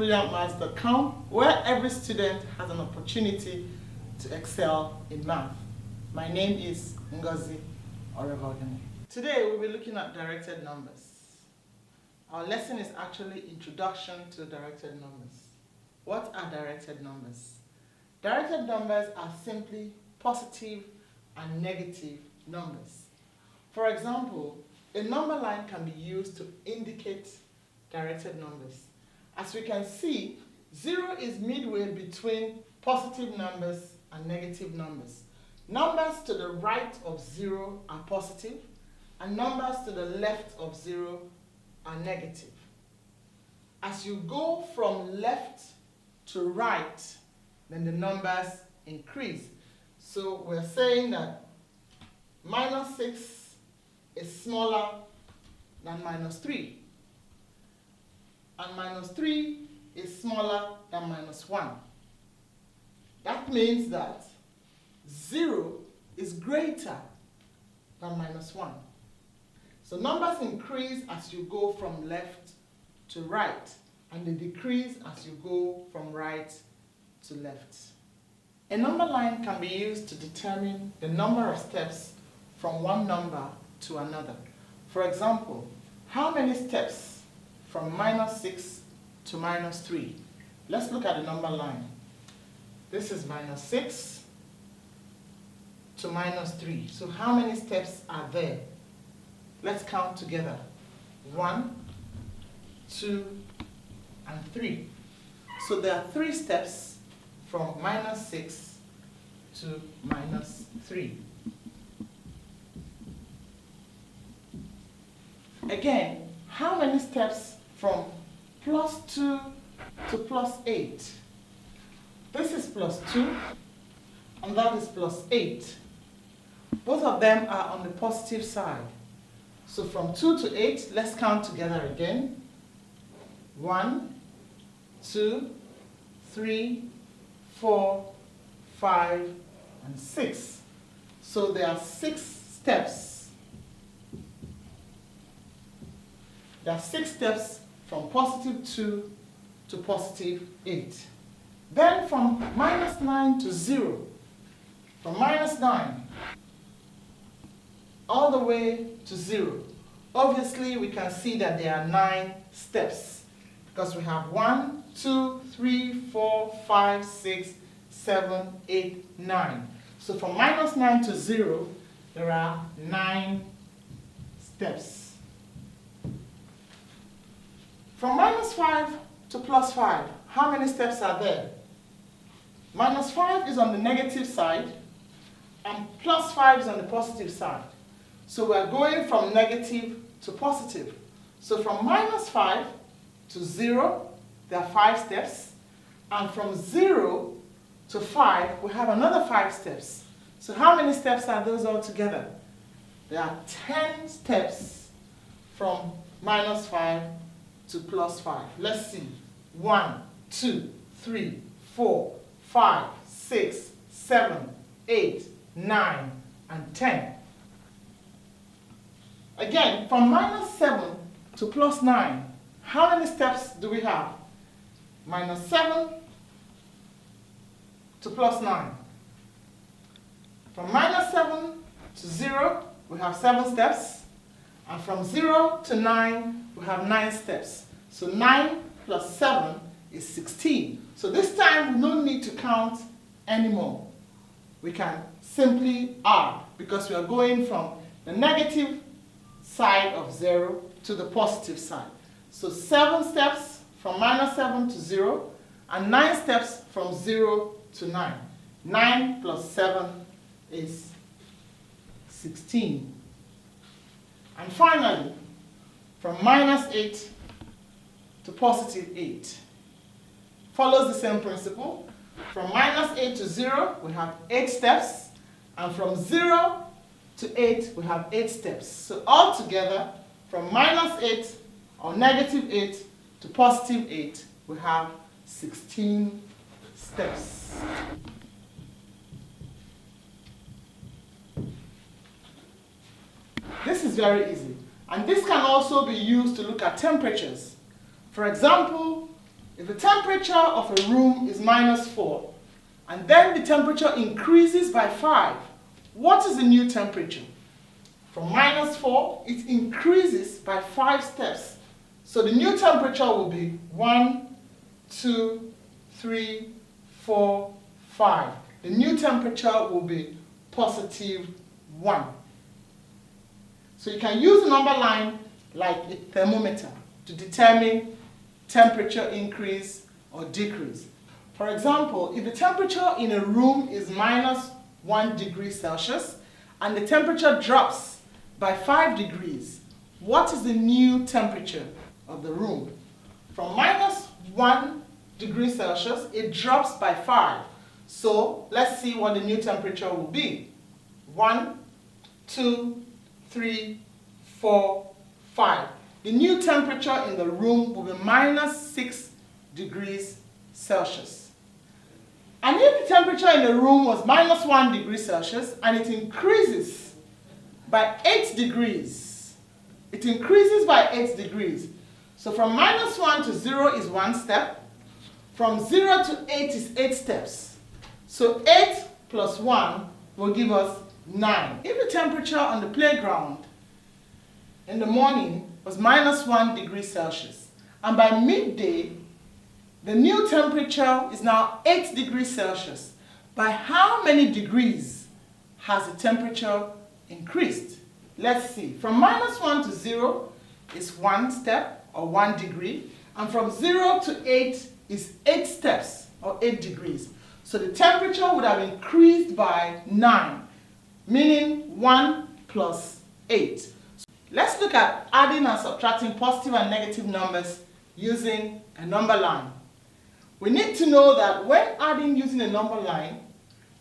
brilliantmaths.com, where every student has an opportunity to excel in math. My name is Ngozi Orevogene. Today we'll be looking at directed numbers. Our lesson is actually Introduction to Directed Numbers. What are directed numbers? Directed numbers are simply positive and negative numbers. For example, a number line can be used to indicate directed numbers. As we can see, 0 is midway between positive numbers and negative numbers. Numbers to the right of 0 are positive, and numbers to the left of 0 are negative. As you go from left to right, then the numbers increase. So we're saying that minus 6 is smaller than minus 3. And minus 3 is smaller than minus 1. That means that 0 is greater than minus 1. So numbers increase as you go from left to right, and they decrease as you go from right to left. A number line can be used to determine the number of steps from one number to another. For example, how many steps from minus 6 to minus 3? Let's look at the number line. This is minus 6 to minus 3. So how many steps are there? Let's count together. 1, 2, and 3. So there are 3 steps from minus 6 to minus 3. Again, how many steps from plus 2 to plus 8? This is plus 2, and that is plus 8. Both of them are on the positive side. So from 2 to 8, let's count together again. 1, 2, 3, 4, 5, and 6. So there are 6 steps. There are 6 steps from positive 2 to positive 8. Then from minus 9 to 0, from minus 9 all the way to 0. Obviously, we can see that there are 9 steps because we have 1, 2, 3, 4, 5, 6, 7, 8, 9. So from minus 9 to 0, there are 9 steps. From minus 5 to plus 5, how many steps are there? Minus 5 is on the negative side, and plus 5 is on the positive side. So we're going from negative to positive. So from minus 5 to 0, there are 5 steps. And from 0 to 5, we have another 5 steps. So how many steps are those all together? There are 10 steps from minus 5 to plus 5. Let's see. 1, 2, 3, 4, 5, 6, 7, 8, 9, and 10. Again, from minus 7 to plus 9, how many steps do we have? Minus 7 to plus 9. From minus 7 to 0, we have 7 steps. And from 0 to 9, we have 9 steps. So 9 plus 7 is 16. So this time, we don't need to count anymore. We can simply add because we are going from the negative side of 0 to the positive side. So 7 steps from minus 7 to 0, and 9 steps from 0 to 9. 9 plus 7 is 16. And finally, from minus 8 to positive 8. Follows the same principle. From minus 8 to 0, we have 8 steps. And from 0 to 8, we have 8 steps. So altogether, from minus 8 or negative 8 to positive 8, we have 16 steps. This is very easy. And this can also be used to look at temperatures. For example, If the temperature of a room is -4, and then the temperature increases by 5, what is the new temperature? From -4, it increases by 5 steps. So the new temperature will be 1, 2, 3, 4, 5. The new temperature will be +1. So you can use a number line like a thermometer to determine temperature increase or decrease. For example, if the temperature in a room is -1 degree Celsius and the temperature drops by 5 degrees, what is the new temperature of the room? From -1 degree Celsius, it drops by 5. So let's see what the new temperature will be. 1, 2, 3, 4, 5. The new temperature in the room will be -6 degrees Celsius. And if the temperature in the room was -1 degree Celsius and it increases by 8 degrees, it increases by 8 degrees. So from -1 to 0 is 1 step. From 0 to 8 is 8 steps. So 8 plus 1 will give us 9. If the temperature on the playground in the morning was -1 degree Celsius, and by midday, the new temperature is now 8 degrees Celsius, by how many degrees has the temperature increased? Let's see. From -1 to 0 is 1 step or 1 degree, and from 0 to 8 is 8 steps or 8 degrees. So the temperature would have increased by 9, meaning 1 plus 8. Let's look at adding and subtracting positive and negative numbers using a number line. We need to know that when adding using a number line,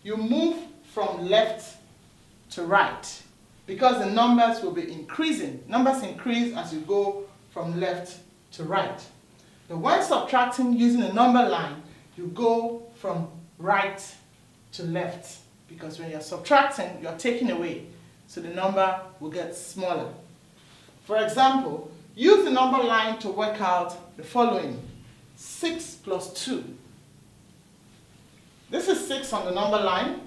you move from left to right because the numbers will be increasing. Numbers increase as you go from left to right. But when subtracting using a number line, you go from right to left because when you're subtracting, you're taking away. So the number will get smaller. For example, use the number line to work out the following. 6 plus 2. This is 6 on the number line.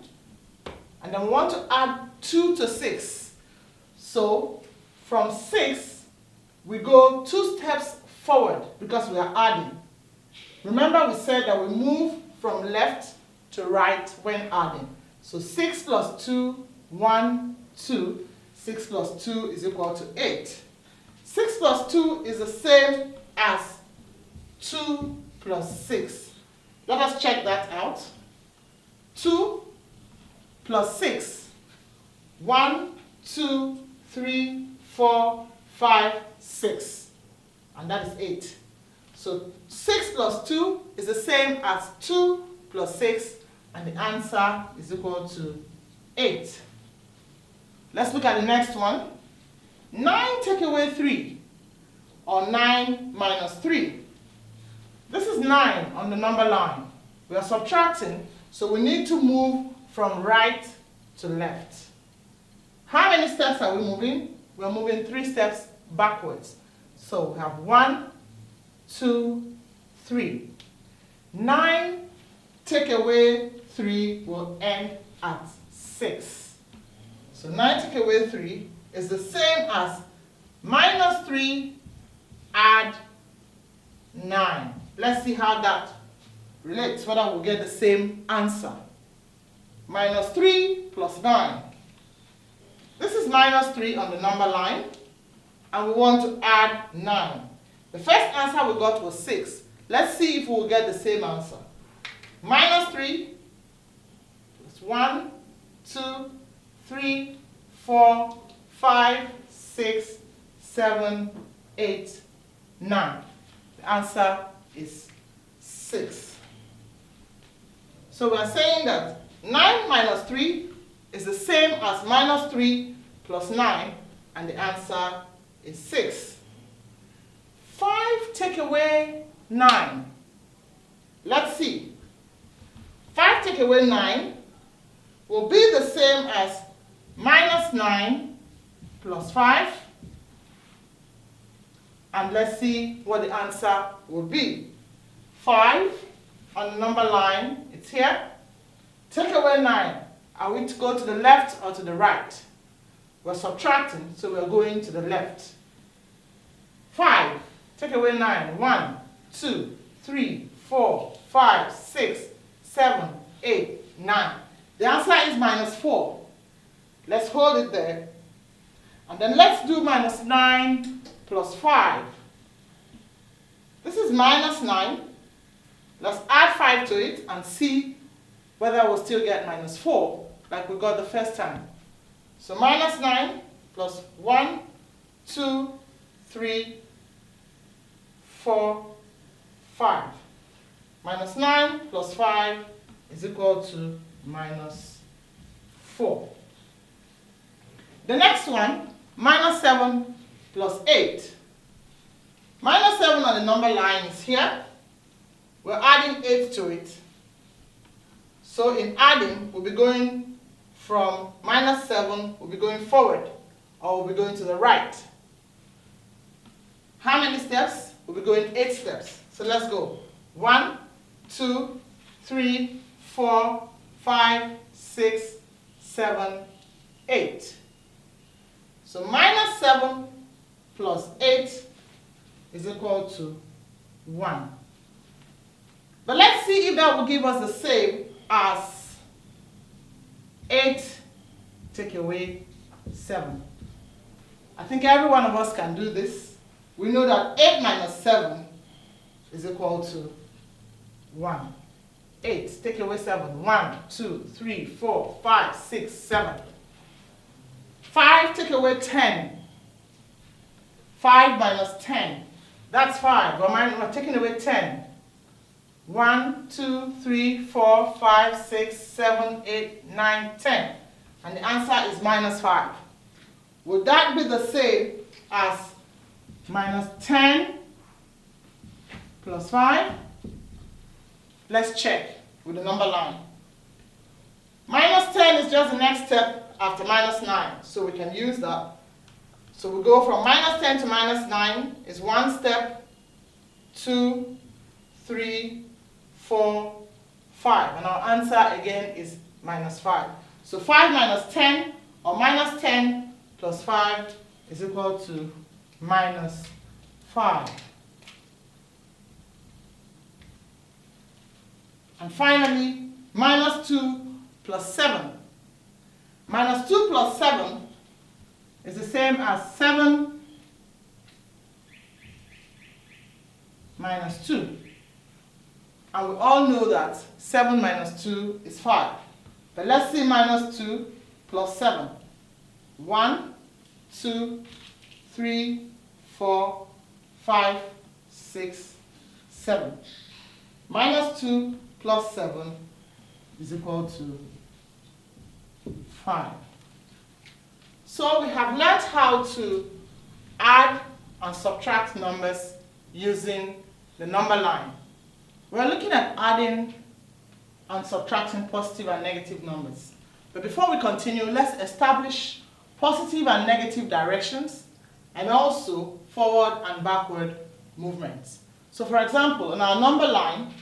And then we want to add 2 to 6. So from 6, we go 2 steps forward because we are adding. Remember we said that we move from left to right when adding. So 6 plus 2, 1, 2. 6 plus 2 is equal to 8. 6 plus 2 is the same as 2 plus 6. Let us check that out. 2 plus 6. 1, 2, 3, 4, 5, 6. And that is 8. So 6 plus 2 is the same as 2 plus 6, and the answer is equal to 8. Let's look at the next one. 9 take away 3, or 9 minus 3. This is 9 on the number line. We are subtracting, so we need to move from right to left. How many steps are we moving? We are moving 3 steps backwards. So we have 1, 2, 3. 9 take away 3 will end at 6. So 9 take away 3 is the same as minus 3 add 9. Let's see how that relates, whether we'll get the same answer. Minus 3 plus 9. This is minus 3 on the number line, and we want to add 9. The first answer we got was 6. Let's see if we'll get the same answer. Minus 3 plus 1, 2, 3, 4, 5, 6, 7, 8, 9. The answer is 6. So we are saying that 9 minus 3 is the same as minus 3 plus 9, and the answer is 6. 5 take away 9. Let's see. 5 take away 9 will be the same as minus 9 plus 5. And let's see what the answer will be. 5 on the number line, it's here. Take away 9. Are we to go to the left or to the right? We're subtracting, so we're going to the left. 5. Take away 9. 1, 2, 3, 4, 5, 6, 7, 8, 9. The answer is minus 4. Let's hold it there. And then let's do minus 9 plus 5. This is minus 9. Let's add 5 to it and see whether we'll still get minus 4 like we got the first time. So minus 9 plus 1, 2, 3, 4, 5. Minus 9 plus 5 is equal to minus 4. The next one, minus 7 plus 8. Minus 7 on the number line is here. We're adding 8 to it. So in adding, we'll be going from minus 7, we'll be going forward, or we'll be going to the right. How many steps? We'll be going 8 steps. So let's go. 1, 2, 3, 4, 5, 6, 7, 8. So minus 7 plus 8 is equal to 1. But let's see if that will give us the same as 8 take away 7. I think every one of us can do this. We know that 8 minus 7 is equal to 1. 8 take away 7. 1, 2, 3, 4, 5, 6, 7. 5 take away 10. 5 minus 10. That's 5. We're taking away 10. 1, 2, 3, 4, 5, 6, 7, 8, 9, 10. And the answer is minus 5. Would that be the same as minus 10 plus 5? Let's check with the number line. Minus 10 is just the next step after minus 9, so we can use that. So we go from minus 10 to minus 9 is one step, 2, 3, 4, 5. And our answer again is minus 5. So 5 minus 10, or minus 10 plus 5 is equal to minus 5. And finally, minus 2 plus 7. Minus 2 plus 7 is the same as 7 minus 2. And we all know that 7 minus 2 is 5. But let's see minus 2 plus 7. 1, 2, 3, 4, 5, 6, 7. Minus 2 plus 7 is equal to 5. So we have learned how to add and subtract numbers using the number line. We're looking at adding and subtracting positive and negative numbers. But before we continue, let's establish positive and negative directions and also forward and backward movements. So for example, in our number line,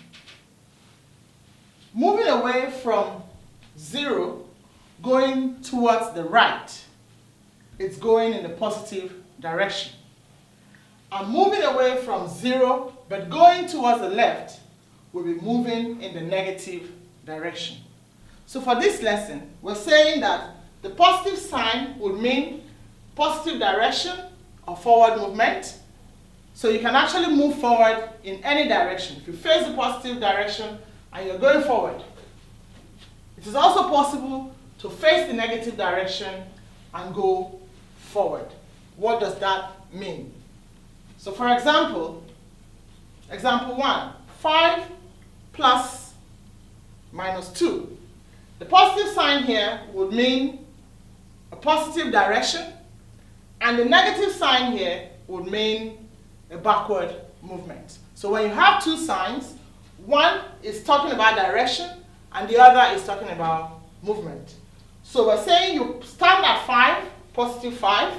moving away from 0, going towards the right, it's going in the positive direction. And moving away from 0, but going towards the left, we'll be moving in the negative direction. So for this lesson, we're saying that the positive sign would mean positive direction or forward movement. So you can actually move forward in any direction. If you face the positive direction and you're going forward. It is also possible to face the negative direction and go forward. What does that mean? So for example, example 1, 5 plus minus 2. The positive sign here would mean a positive direction, and the negative sign here would mean a backward movement. So when you have two signs, one is talking about direction and the other is talking about movement. So we're saying you stand at 5, positive 5.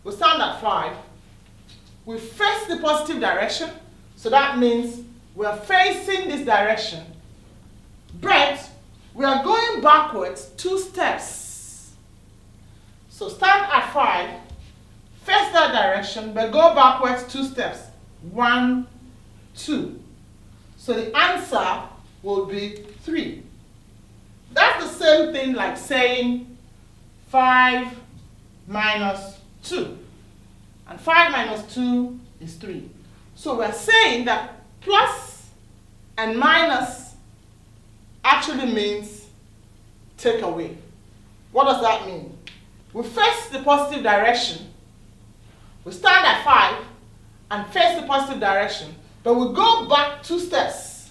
We stand at 5. We face the positive direction, so that means we are facing this direction, but we are going backwards 2 steps. So stand at 5, face that direction, but go backwards 2 steps. 1, 2. So the answer will be 3. That's the same thing like saying 5 minus 2. And 5 minus 2 is 3. So we're saying that plus and minus actually means take away. What does that mean? We face the positive direction. We stand at 5 and face the positive direction, but we go back 2 steps.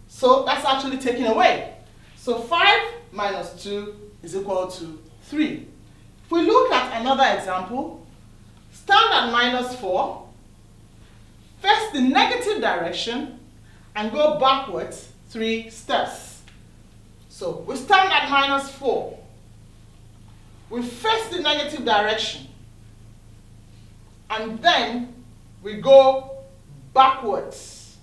So that's actually taken away. So 5 minus 2 is equal to 3. If we look at another example, stand at minus 4, face the negative direction, and go backwards 3 steps. So we stand at minus 4. We face the negative direction, and then we go backwards.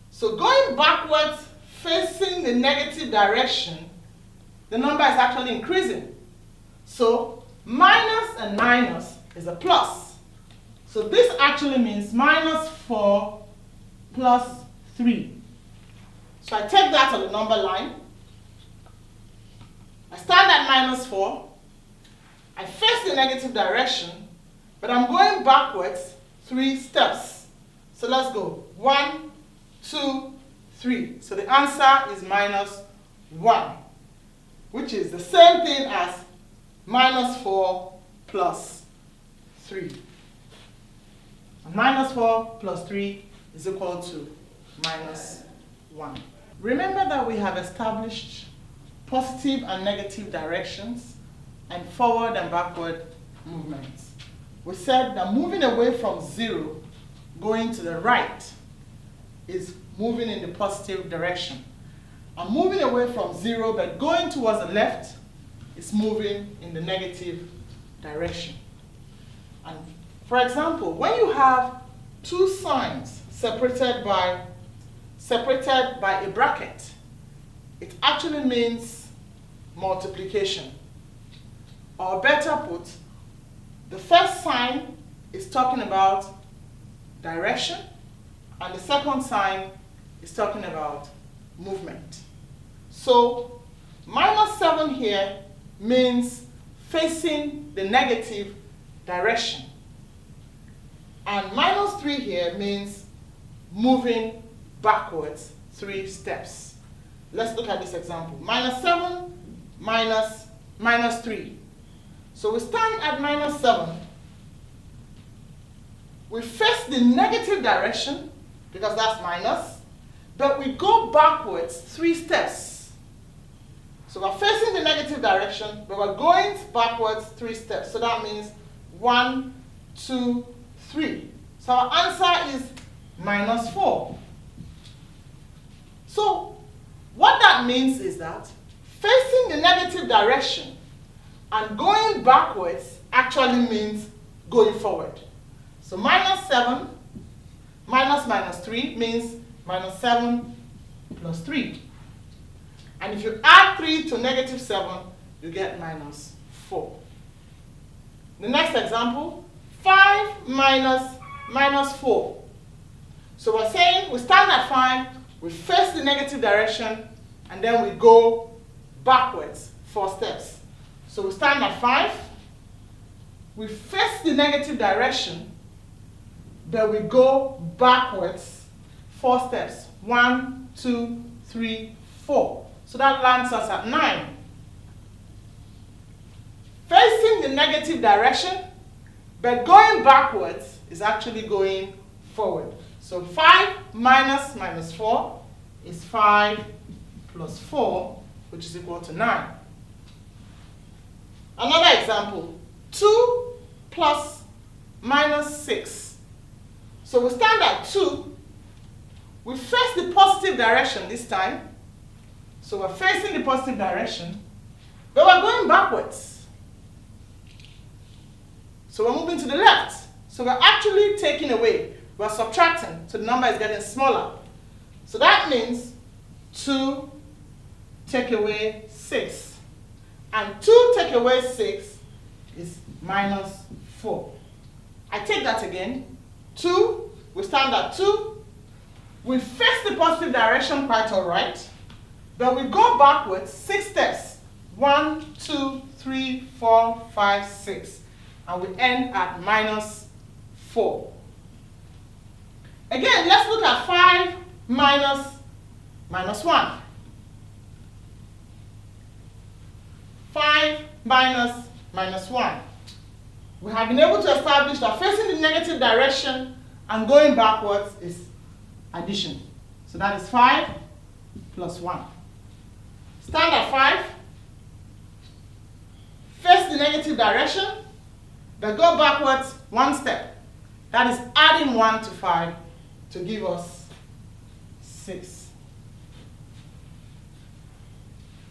So going backwards, facing the negative direction, the number is actually increasing. So minus and minus is a plus. So this actually means minus 4 plus 3. So I take that on the number line. I stand at minus 4. I face the negative direction, but I'm going backwards 3 steps. So let's go. 1, 2, 3. So the answer is minus 1, which is the same thing as minus 4 plus 3. And minus 4 plus 3 is equal to minus 1. Remember that we have established positive and negative directions and forward and backward movements. We said that moving away from 0, going to the right, is moving in the positive direction. And moving away from 0 but going towards the left is moving in the negative direction. And for example, when you have 2 signs separated by a bracket, it actually means multiplication. Or better put, the first sign is talking about direction, and the second sign is talking about movement. So minus 7 here means facing the negative direction. And minus 3 here means moving backwards 3 steps. Let's look at this example. Minus 7 minus 3. So we stand at minus 7. We face the negative direction, because that's minus, but we go backwards 3 steps. So we're facing the negative direction, but we're going backwards 3 steps. So that means 1, 2, 3. So our answer is minus 4. So what that means is that facing the negative direction and going backwards actually means going forward. So minus 7 minus 3 means minus 7 plus 3. And if you add 3 to negative 7, you get minus 4. The next example, 5 minus 4. So we're saying we stand at 5, we face the negative direction, and then we go backwards 4 steps. So we stand at 5, we face the negative direction, but we go backwards 4 steps. 1, 2, 3, 4. So that lands us at 9. Facing the negative direction, but going backwards is actually going forward. So 5 minus 4 is 5 plus 4, which is equal to 9. Another example, 2 plus minus 6. So we stand at 2. We face the positive direction this time. So we're facing the positive direction, but we're going backwards. So we're moving to the left. So we're actually taking away. we're subtracting, so the number is getting smaller. So that means 2 take away 6. And 2 take away 6 is minus 4. I take that again. 2, we stand at 2. We face the positive direction quite all right. Then we go backwards 6 steps. 1, 2, 3, 4, 5, 6. And we end at minus 4. Again, let's look at 5 minus 1. 5 minus 1. We have been able to establish that facing the negative direction and going backwards is addition. So that is 5 plus 1. Stand at 5. Face the negative direction, but go backwards 1 step. That is adding 1 to 5 to give us 6.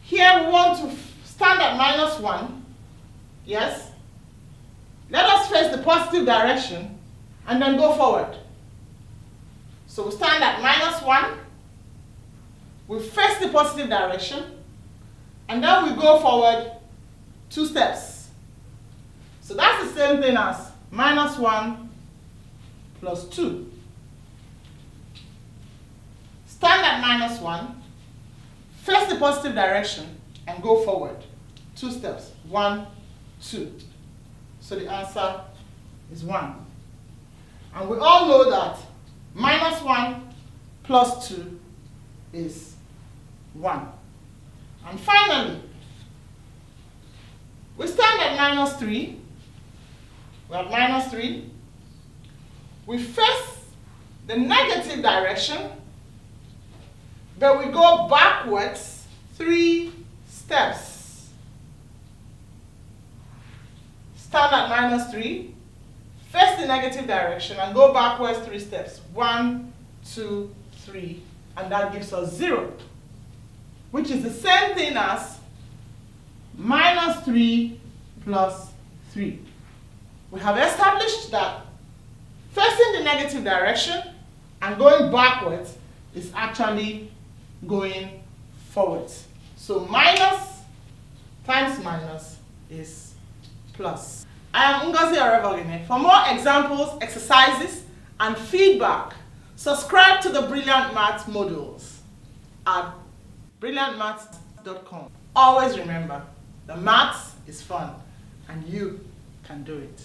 Here we want to stand at minus 1. Yes? Let us face the positive direction and then go forward. So we stand at minus 1. We face the positive direction and then we go forward 2 steps. So that's the same thing as minus 1 plus 2. Stand at minus 1, face the positive direction, and go forward 2 steps. 1, 2. So the answer is 1. And we all know that minus 1 plus 2 is 1. And finally, we stand at minus 3. We're at minus 3. We face the negative direction, but we go backwards 3 steps. Stand at minus 3, face the negative direction, and go backwards 3 steps. 1, 2, 3, and that gives us 0, which is the same thing as minus 3 plus 3. We have established that facing the negative direction and going backwards is actually going forwards. So minus times minus is plus. I am Ngozi Orevogene. For more examples, exercises, and feedback, subscribe to the Brilliant Maths modules at brilliantmaths.com. Always remember, the maths is fun and you can do it.